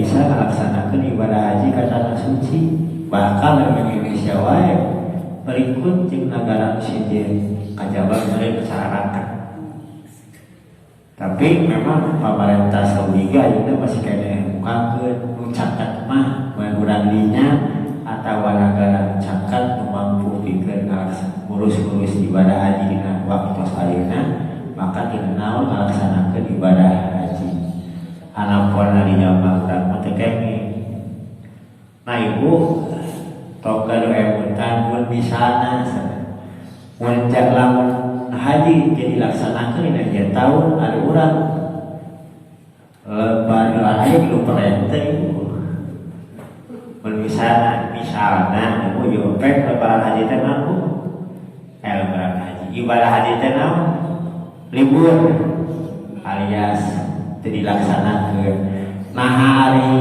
bisa melaksanakan ibadah haji ka tanah suci. Bakal Indonesia wae berikut jeung negara sieun kajaba meureun masyarakat. Tapi memang pemerintah Saudi ayeuna masih kene mukakeun nu caket mah mun urang dinya atawa negara caket nu mampu pikeun ngurus ibadah haji dina waktu ayeuna maka tina naon ngalaksanakeun ibadah haji. Anapun di zaman urang teh kene. Nah ibu tok gaduh emutan mun bisana mun jak lamun haji jadi laksanakeun dina ieu taun ari urang lebar lain lu perente ibu. Mun misalna ibu yo pek lebaran haji teh naon? Lebaran haji. Ibadah haji teh naon? Libur alias teu dilaksanakeun. Nah hari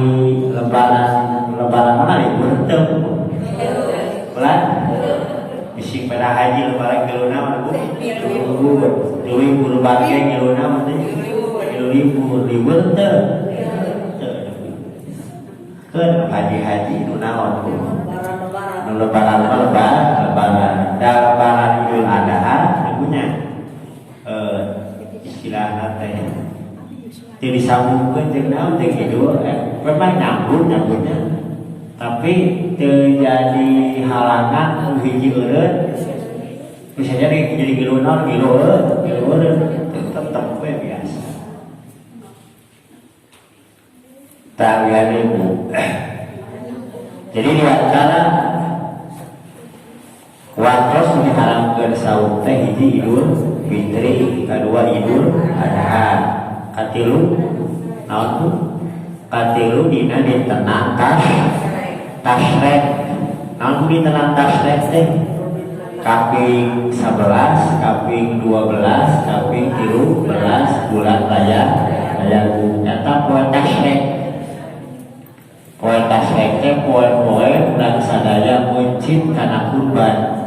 lebaran mana libur teu? Bulan bisi pada haji lebaran geluna mah Bu. Libur lebaran ge geluna mah teh. Libur teu. Keun haji nu naon Bu? Nu lebaran Idul Adha punya istilahna teh teu disambungkeun jeung naon teh kitu memang nyambungnya tapi teu jadi halangan nu hiji eureun bisa jadi gilu eureun tetep we biasa talian ibu. Jadi di antara waktu diharamkeun saum teh hiji Idul Fitri, kedua Idul Adha, katilu naon tu? Katilu dina dintenan Tasyrik. Naon dintenan Tasyrik teh? Kaping 11, kaping 12, kaping 13 bulan raya eta poe Tasyrik. Poe Tasyrik teh poe-poe urang sadaya mencit kana kurban.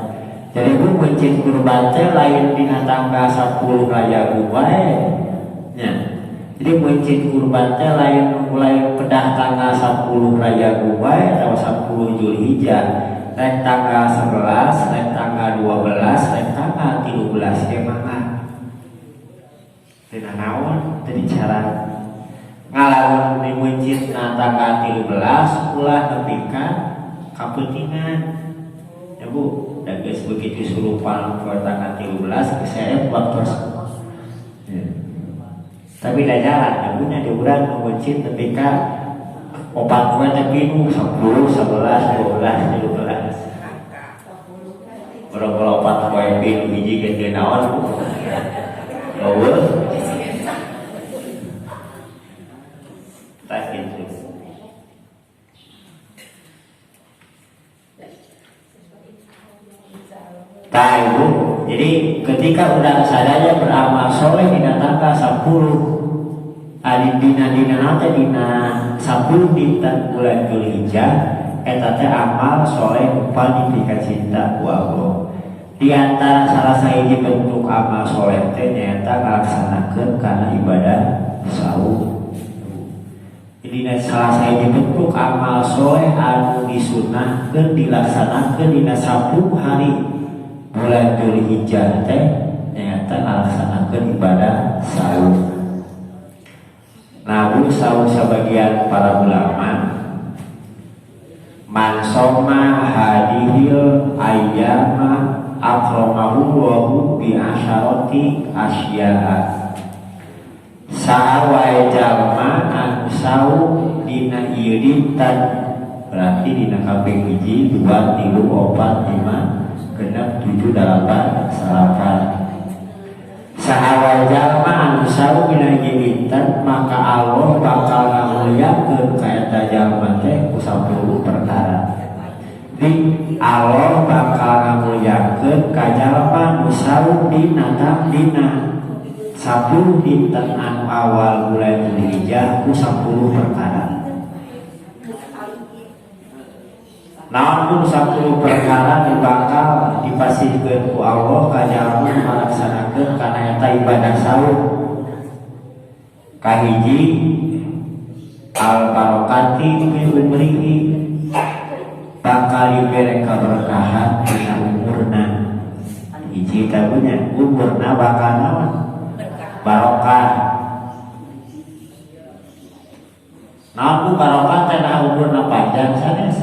Jadi bu mencit kurban teh lain dina tanggal 10 Rayagung wae. Nya. Jadi mencit kurban teh lain mulai pedah tanggal 10 Rayagung wae atau 10 Zulhijjah. Rek tanggal 11, rek tanggal 12, rek tanggal 13 ge mangga. Tina naon teu dicara ngalamun di masjid na tanggal 13 ulah nepikeun kapentingan ya Bu dan geus begitu surupan poe tanggal 13 keserep waktu ya. Tapi da jalan ya punya di urang di masjid nepikeun opat poe teh pinu 10 11 12 13 kalau opat poe pinu hiji ge naon eueuh tahu. Jadi ketika udah sadaya beramal soleh dina tanggal 10 adi dina nate dina 10 dinten bulan Zulhijjah eta teh amal soleh upami pika cinta ku Allah. Di antara salah sahiji bentuk amal soleh teh nyaeta ngalaksanakeun kana ibadah saum. Jadi salah sahiji bentuk amal soleh anu disunahkeun dilaksanakeun dina 10 hari bulan Zulhijjah teh nyata ngalaksanakeun ibadah saum. Namun saum sebagian para ulama man soma hadihil ayyama akramahu wa bi asyarati asya'a. Saha wae jalma anu saum dina ieu dinten berarti dina kaping 1 2 3 4 5 genap 7 8 salapan. Sahawa jalma anu saum dina ieu dinten maka Allah bakal ngamuliakeun ka eta jalma teh ku 10 perkara. Di Allah bakal ngamuliakeun ka jalma anu saum dina 10 dinten anu awal bulan Zulhijjah ku 10 perkara. Namun 10 perkara bakal dipasihkeun ku Allah ka jalma melaksanakeun kana eta ibadah saum. Kahiji al barokati fi umrihi bakal diberi keberkahan dina umurna. Hiji tabunya umurna bakal naon barokah. Naon barokah teh umurna panjang sanes.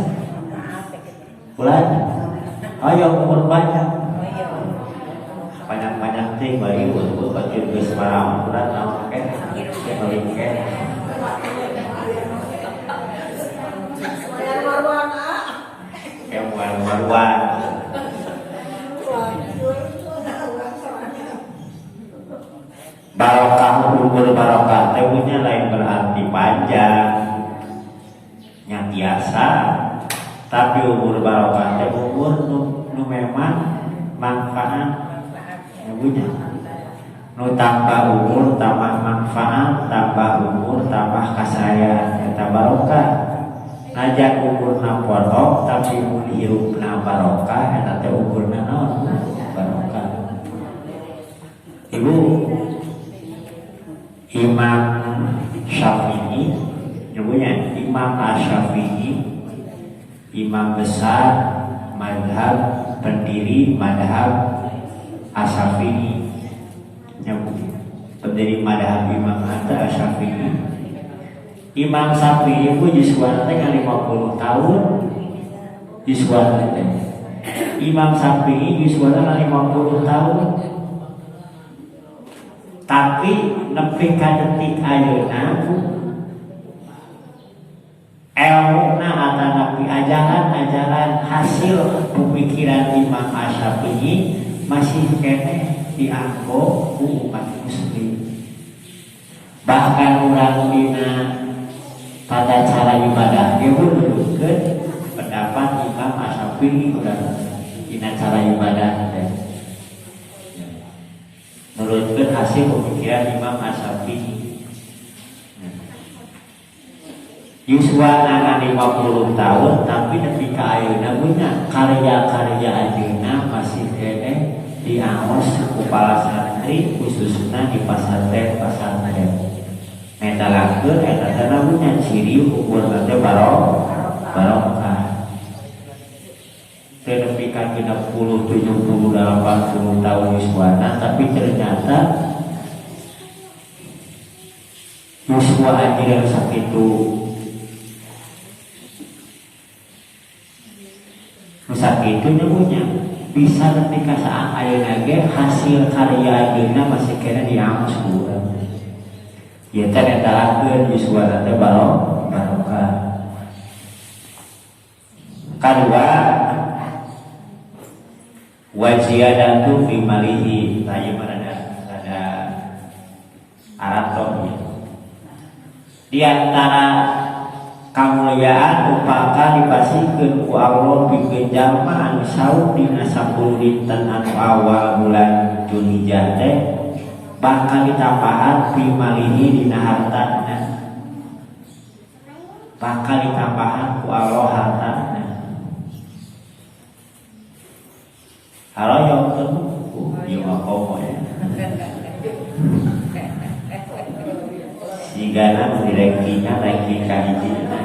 Ulah ayo umur panjang. Banyak-banyak teh bari untuk baju geus barang ukuran naon ke paling ke. Marwan. Barokah umur barokah teh lain berarti panjang yang biasa, tapi umur barokah teh umur nu memang manfaat punya nu tambah umur tambah manfaat tambah umur tambah kasaya eta barokah. Najan umurna pondok tapi mun hirupna barokah eta teh umurna naon barokah. Ibu Imam Syafi'i nyebutnya Imam Asy-Syafi'i, imam besar mazhab, pendiri mazhab Asy-Syafi'i, pendiri mazhab Imam Asy-Syafi'i. Imam Syafi'i itu yuswana teh 50 tahun. Yuswana teh Imam Syafi'i yuswana 50 tahun. Tapi nepi ka detik ayeuna ilmuna atau nepi ajaran hasil pemikiran Imam Asy-Syafi'i masih kene dianggo ku umat muslim. Bahkan urang dina pada cara ibadah dia pun menunjukkan pendapat Imam Asy-Syafi'i urang dina cara ibadah teh. Menurutkan hasil pemikiran Imam Asy-Syafi'i. Yuswana 50 tahun tapi nepi ka ayeuna punya karya-karya ayeuna masih kene diaos ku para santri khususna di pesantren. Eta lakeun eta teh punya ciri ukur teh barokah. Teu nepi ka 60, 70, 80 tahun yuswana tapi ternyata yuswa ajeun sakitu itu nyebutnya bisa ketika saat ayeuna ge hasil karya ayeuna masih kena diangus kurang. Ya teh netalakeun yuswana teh barokah. Kadua wajiyadatu fi malihi tanya ada Arab ya. Di antara kamuliaan upaka dipasihkeun ku Allah pikeun jalma anu saur dina 10 dinten anu awal bulan Dzulhijjah teh bakal ditampahan fi malihi dina hartana. Bakal ditampahan ku Allah hartana. Halo yang ketemu, yang apa ya? Sigana direktinya reklika hijina.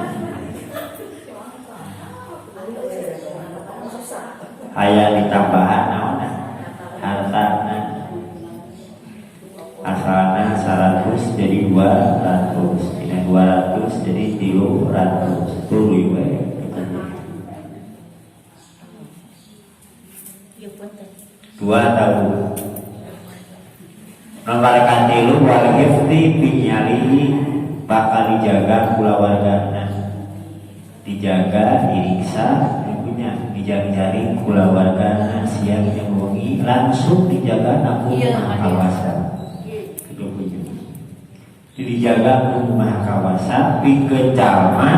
Aya ditambahan naonna hartana. Asalna 100 jadi 200, dina 200 jadi 300. Tuluy we. Dua tahun. Nomor katilu wal hifdi binyalihi bakal dijaga kulawargana. Dijaga, diriksa, dijaga-jari kulawargana siang jeung wengi langsung dijaga naku kawasan. Dijaga ku maha kawasan pikeun jalma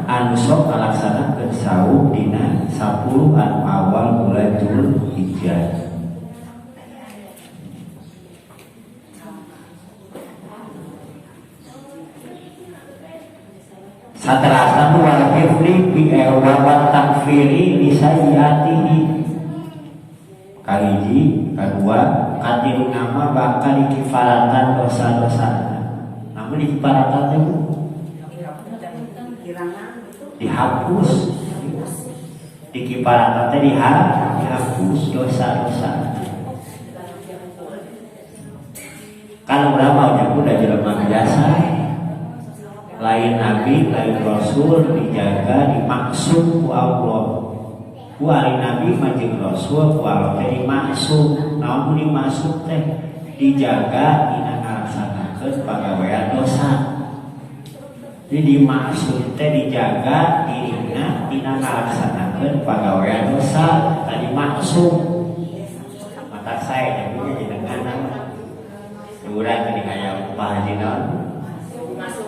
anu sok ngalaksanakeun saum dina 10 anu awal bulan Dzulhijjah. Saterasa wal hifli bi wa takfiri li sayyiatihi. Kaliji, kadua, katilu nama bakal dikifaratan dosa-dosana. Namun dikifaratan teh dihapus, di kiparan teh dihapus dosa-dosa. Kan urang mah nya udah jelema biasa, lain nabi, lain rasul, dijaga, dimaksud ku Allah. Ku ari nabi mah jeung rasul, ku Allah teh dimaksud. Naon dimaksud teh? Dijaga dina ngalaksanakeun pagawean dosa. Jadi dimaksud teh dijaga dirina dina ngalaksanakeun pagawean dosa. Tadi maksud. Mata saya nya jenengan urang tadi kayak Pak Haji non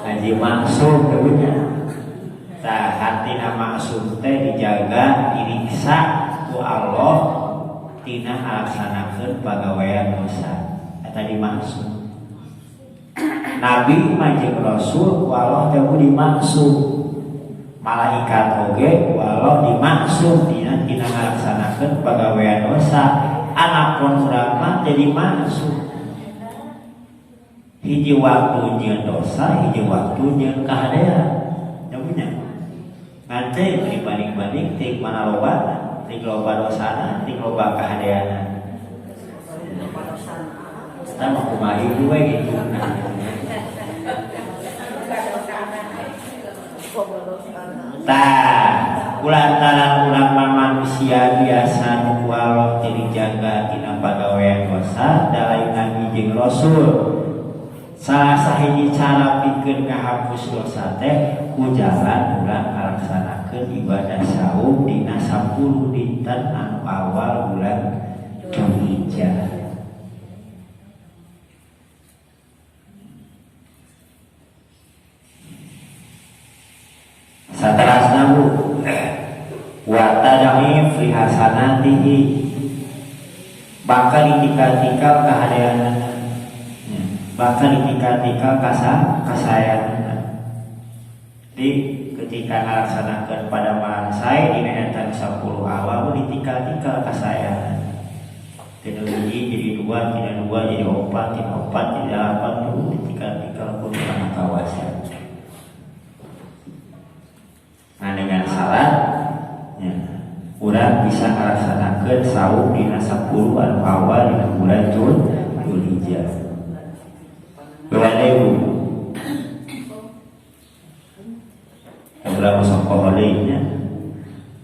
Haji maksud kebunya tah hatina maksud teh dijaga diriksa ku Allah tina ngalaksanakeun pagawean dosa eta dimaksud. Nabi mah jeung rasul ku Allah teh dimaksud, malaikat oge ku Allah dimaksud tina ngalaksanakeun pagawean dosa. Anak pun urang mah teh dimaksud. Hiji waktu nyeun dosa, hiji waktu nyeun kahadean. Ya punya. Ngante dibanding-banding ting mana loba, ting loba dosana, ting loba kahadean. Kita mau kumaha we gitu. Tah, kulantaran urang manusia biasa nu Allah dijaga tina pagawean dosa, dalain nabi jeung rasul. Salah sahiji cara pikeun ngahapus dosa teh ku jalan urang ngalaksanakeun ibadah saum dina 10 dinten anu awal bulan Dzulhijjah. Saterasna Bu wa tadami fi hasanatihi bakal ditikal-tikal kahadeanana, bahkan ditikal-tikal kasayangan. Jadi ketika ngalaksanakeun pada mansai dina eta 10 awal ditikal-tikal kasayangan. Tina hiji jadi 2, tina 2 jadi 4, tina 4 jadi 8 tuh ditikal-tikal pun kana kawasan. Nah dengan syarat ya, urang bisa ngalaksanakeun saum dina 10 anu awal dina bulan Dzulhijjah. Beralewu Orang sokoh lainnya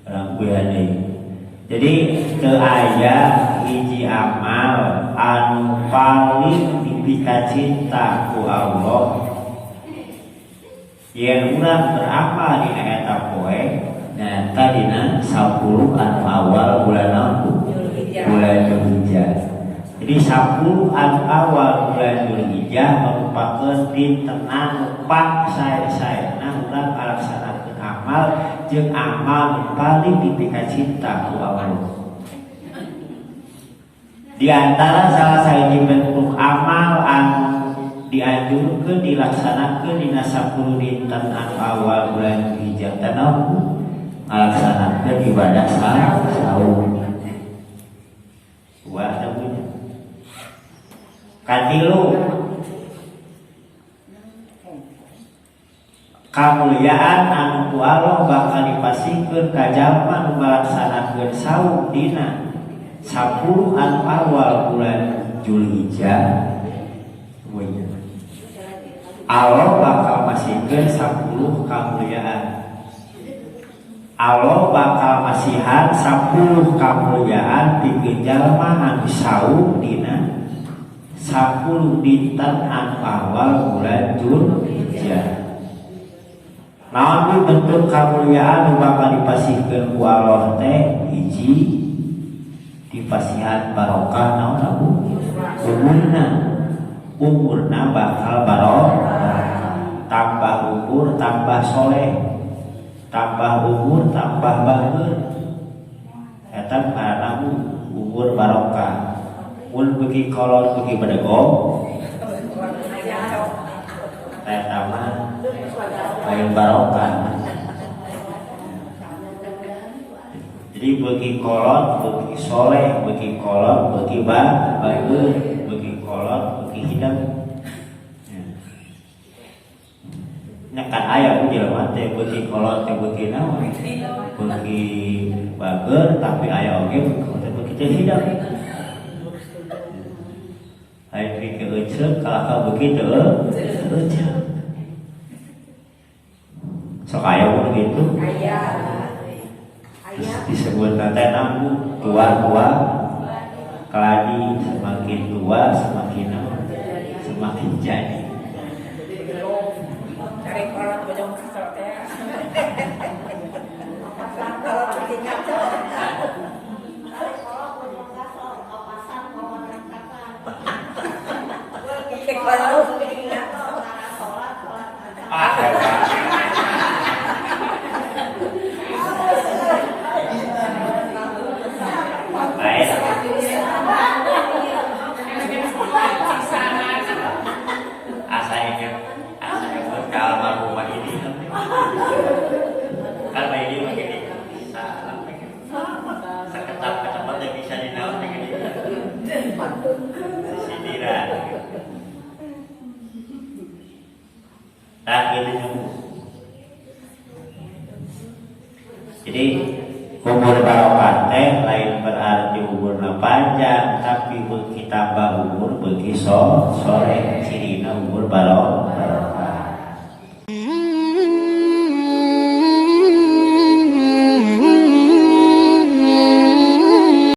Orang beralewu. Jadi teu aya hiji amal anu paling dipika cinta ku Allah yang urang beramal dina eta poe nyata dina 10 anu awal bulan Dzulhijjah. Jadi 10 anu awal bulan Dzulhijjah merupakan dinten anu sae-saena urang ngalaksanakeun amal jeung amal paling dipika cinta ku Allah. Di antara salah sahiji bentuk amal anu dianjurkeun dilaksanakeun dina 10 dinten anu awal bulan Dzulhijjah teh ngalaksanakeun ibadah saum. Wa tabunya katilu kamuliaan anu ku Allah bakal dipasihkeun ka jalma nu ngalaksanakeun saum dina 10 anu awal bulan Dzulhijjah. Allah bakal masihkeun 10 kamuliaan. Allah bakal masihan 10 kamuliaan pikeun jalma anu saum dina 10 dinten anu awal bulan Dzulhijjah. Naon bentuk kamuliaan nu bakal dipasihkeun ku Allah teh hiji dipasihan barokah naon Abu umurna bakal barokah, tambah umur tambah soleh, tambah umur tambah baheun eta karana umur barokah. Mun beuki kolot beuki bedegong eta mah lain barokah. Jadi beuki kolot beuki soleh, beuki kolot beuki baheun, beuki kolot beuki hidang. nyakan ayah ku jelema teh beuki kolot teh beuki naon beuki bager tapi ayah oge beuki teh hidang aya beuki euceuk kalaka beuki teu euceuk sok aya pun gitu disebut teh nambu tua keladi semakin tua semakin semakin jadi cari kolot bojong kasar teh kolot bikin ngaco kolot bikin ngaco jadi umur barokah teh lain berarti umurna panjang tapi beuki tambah umur beuki sore cirina umur barokah